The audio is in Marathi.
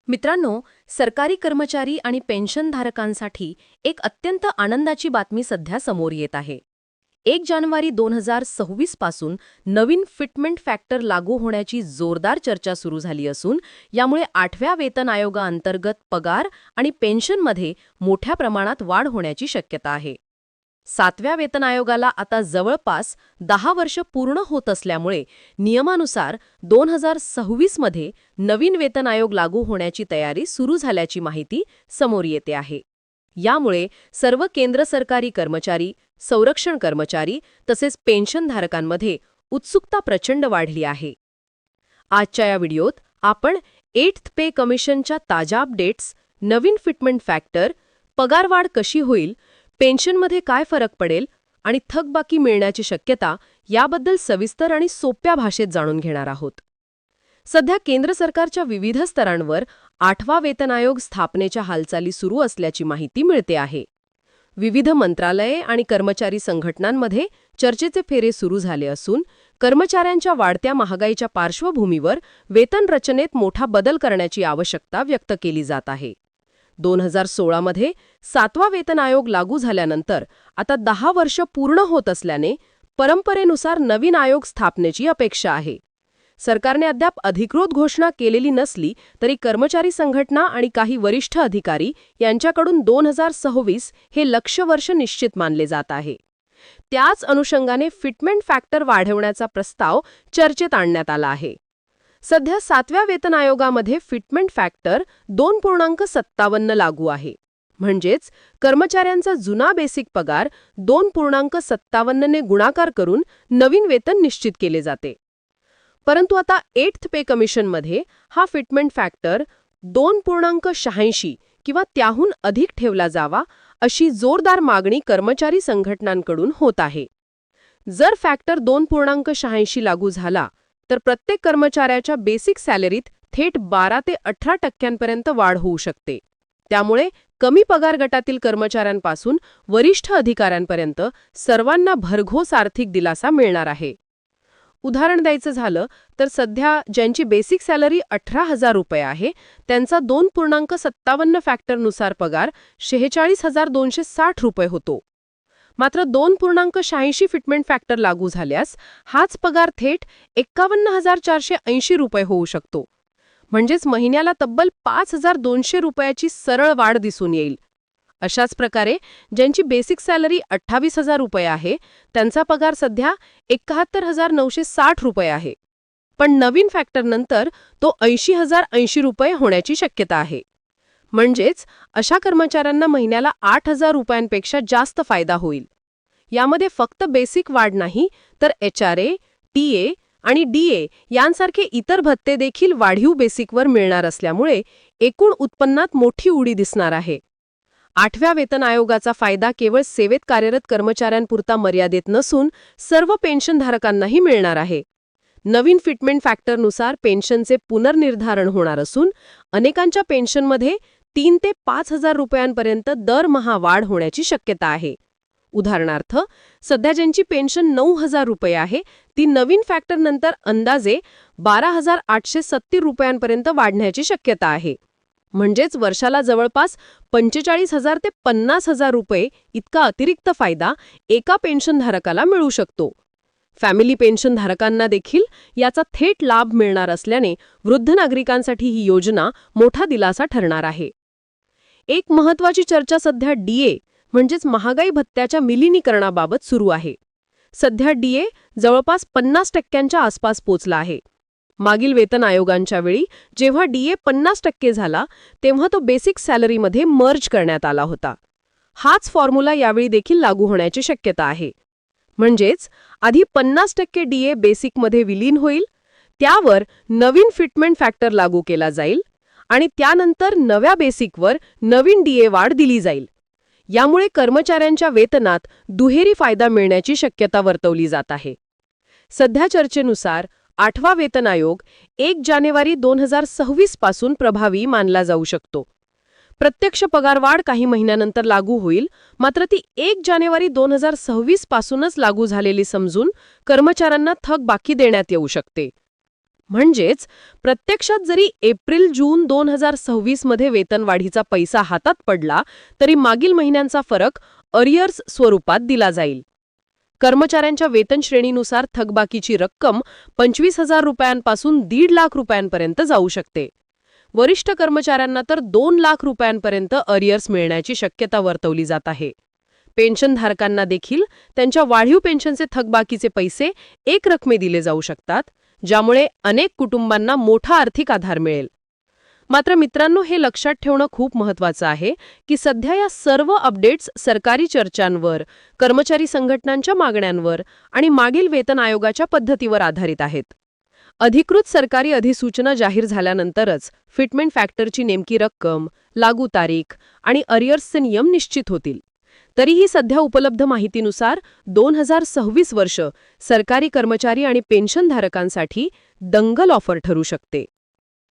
मित्रांनो, सरकारी कर्मचारी आणि पेन्शनधारकांसाठी एक अत्यंत आनंदाची बातमी सध्या समोर येत आहे. 1 जानेवारी 2026 पासून नवीन फिटमेंट फॅक्टर लागू होण्याची जोरदार चर्चा सुरू झाली असून यामुळे 8व्या वेतन आयोगाअंतर्गत पगार आणि पेन्शनमध्ये मोठ्या प्रमाणात वाढ होण्याची शक्यता आहे. 7व्या वेतन आयोगाला आता जवळपास 10 वर्ष पूर्ण होत असल्यामुळे नियमानुसार 2026 मध्ये नवीन वेतन आयोग लागू होण्याची तयारी सुरू झाल्याची माहिती समोर येते आहे. यामुळे सर्व केंद्र सरकारी कर्मचारी, संरक्षण कर्मचारी तसेच पेन्शनधारकांमध्ये उत्सुकता प्रचंड वाढली आहे. आजच्या या व्हिडिओत आपण 8th पे कमिशनच्या ताज्या अपडेट्स, नवीन फिटमेंट फॅक्टर, पगारवाढ कशी होईल, पेन्शनमध्ये काय फरक पडेल आणि थकबाकी मिळण्याची शक्यता याबद्दल सविस्तर आणि सोप्या भाषेत जाणून घेणार आहोत. सध्या केंद्र सरकारच्या विविध स्तरांवर 8वा वेतन आयोग स्थापनेच्या हालचाली सुरू असल्याची माहिती मिळते आहे. विविध मंत्रालये आणि कर्मचारी संघटनांमध्ये चर्चेचे फेरे सुरू झाले असून कर्मचाऱ्यांच्या वाढत्या महागाईच्या पार्श्वभूमीवर वेतन रचनेत मोठा बदल करण्याची आवश्यकता व्यक्त केली जात आहे. 2016 मध्ये 7वा वेतन आयोग लागू झाल्यानंतर आता 10 वर्ष पूर्ण होत असल्याने परंपरेनुसार नवीन आयोग स्थापनेची अपेक्षा आहे. सरकारने अद्याप अधिकृत घोषणा केलेली नसली तरी कर्मचारी संघटना आणि काही वरिष्ठ अधिकारी यांच्याकडून 2026 हे लक्ष्य वर्ष निश्चित मानले जात आहे. त्याच अनुषंगाने फिटमेंट फॅक्टर वाढवण्याचा प्रस्ताव चर्चेत आणण्यात आला आहे. सध्या 7व्या वेतन आयोगामध्ये फिटमेंट फॅक्टर 2.57 लागू आहे. म्हणजेच कर्मचाऱ्यांचा जुना बेसिक पगार 2.57 ने गुणाकार करून नवीन वेतन निश्चित केले जाते. परंतु आता 8th पे कमिशनमध्ये हा फिटमेंट फॅक्टर 2.86 किंवा त्याहून अधिक ठेवला जावा अशी जोरदार मागणी कर्मचारी संघटनांकडून होत आहे. जर फॅक्टर 2.86 लागू झाला तर प्रत्येक कर्मचाऱ्याच्या बेसिक सॅलरीत थेट 12 ते 18% वाढ होऊ शकते. त्यामुळे कमी पगार गटातील कर्मचाऱ्यांपासून वरिष्ठ अधिकाऱ्यांपर्यंत सर्वांना भरघोस आर्थिक दिलासा मिळणार आहे. उदाहरण द्यायचं झालं तर सध्या ज्यांची बेसिक सॅलरी 18,000 रुपये आहे त्यांचा 2.57 फॅक्टरनुसार पगार 46,260 रुपये होतो. मात्र 2.86 फिटमेंट फॅक्टर लागू झाल्यास हाच पगार थेट 51,480 रुपये होऊ शकतो. म्हणजेच महिन्याला तब्बल 5,200 रुपयाची सरळ वाढ दिसून येईल. अशाच प्रकारे ज्यांची बेसिक सॅलरी 28,000 रुपये आहे त्यांचा पगार सध्या 71,960 रुपये आहे. पण नवीन फॅक्टरनंतर तो 80,080 रुपये होण्याची शक्यता आहे. म्हणजेच अशा कर्मचाऱ्यांना महिन्याला 8,000 रुपयांपेक्षा जास्त फायदा होईल. यामध्ये फक्त बेसिक वाढ नाही तर HRA, TA आणि DA यांसारखे इतर भत्ते देखील वाढीव बेसिकवर मिळणार असल्यामुळे एकूण उत्पन्नात मोठी उडी दिसणार आहे. 8व्या वेतन आयोगाचा फायदा केवळ सेवेत कार्यरत कर्मचाऱ्यांपुरता मर्यादित नसून सर्व पेन्शनधारकांनाही मिळणार आहे. नवीन फिटमेंट फॅक्टरनुसार पेन्शनचे पुनर्निर्धारण होणार असून अनेकांच्या पेन्शनमध्ये 3 ते 5,000 रुपयांपर्यंत दरमहा वाढ होण्याची शक्यता आहे. उदाहरणार्थ, सध्या ज्यांची पेन्शन 9,000 रुपये आहे ती नवीन फॅक्टरनंतर अंदाजे 12,870 रुपयांपर्यंत वाढण्याची शक्यता आहे. म्हणजेच वर्षाला जवळपास 45,000 ते 50,000 रुपये इतका अतिरिक्त फायदा एका पेन्शनधारकाला मिळू शकतो. फॅमिली पेन्शनधारकांना देखील याचा थेट लाभ मिळणार असल्याने वृद्ध नागरिकांसाठी ही योजना मोठा दिलासा ठरणार आहे. एक महत्त्वाची चर्चा सध्या DA म्हणजेच महागाई भत्त्याच्या विलिनीकरणाबाबत सुरू आहे. सध्या DA जवळपास 50% आसपास पोचला आहे. मागील वेतन आयोगांच्या वेळी जेव्हा DA 50% झाला तेव्हा तो बेसिक सॅलरीमध्ये मर्ज करण्यात आला होता. हाच फॉर्म्युला यावेळी देखील लागू होण्याची शक्यता आहे. म्हणजेच आधी 50% DA बेसिकमध्ये विलीन होईल, त्यावर नवीन फिटमेंट फॅक्टर लागू केला जाईल आणि त्यानंतर नव्या बेसिकवर नवीन DA वाढ दिली जाईल. यामुळे कर्मचाऱ्यांच्या वेतनात दुहेरी फायदा मिळण्याची शक्यता वर्तवली जात आहे. सध्या चर्चेनुसार 8वा वेतन आयोग 1 जानेवारी 2026 पासून प्रभावी मानला जाऊ शकतो. प्रत्यक्ष पगारवाढ काही महिन्यानंतर लागू होईल, मात्र ती 1 जानेवारी 2026 पासूनच लागू झालेली समजून कर्मचाऱ्यांना थकबाकी देण्यात येऊ शकते. म्हणजेच प्रत्यक्षात जरी एप्रिल-जून 2026 मध्ये वेतनवाढीचा पैसा हातात पडला तरी मागील महिन्यांचा फरक अरियर्स स्वरूपात दिला जाईल. कर्मचाऱ्यांच्या वेतन श्रेणीनुसार थकबाकीची रक्कम 25,000 रुपयांपासून 1.5 लाख रुपयांपर्यंत जाऊ शकते. वरिष्ठ कर्मचाऱ्यांना तर 2 लाख रुपयांपर्यंत अरियर्स मिळण्याची शक्यता वर्तवली जात आहे. पेन्शनधारकांना देखील त्यांच्या वाढीव पेन्शनचे थकबाकीचे पैसे एकरकमी दिले जाऊ शकतात, ज्यामुळे अनेक कुटुंबांना मोठा आर्थिक आधार मिळेल. मात्र मित्रांनो, हे लक्षात ठेवणं खूप महत्त्वाचं आहे की सध्या या सर्व अपडेट्स सरकारी चर्चांवर, कर्मचारी संघटनांच्या मागण्यांवर आणि मागील वेतन आयोगाच्या पद्धतीवर आधारित आहेत. अधिकृत सरकारी अधिसूचना जाहीर झाल्यानंतरच फिटमेंट फॅक्टरची नेमकी रक्कम, लागू तारीख आणि अरियर्सचे नियम निश्चित होतील. तरीही सध्या उपलब्ध माहितीनुसार 2026 वर्ष सरकारी कर्मचारी आणि पेन्शनधारकांसाठी दंगल ऑफर ठरू शकते.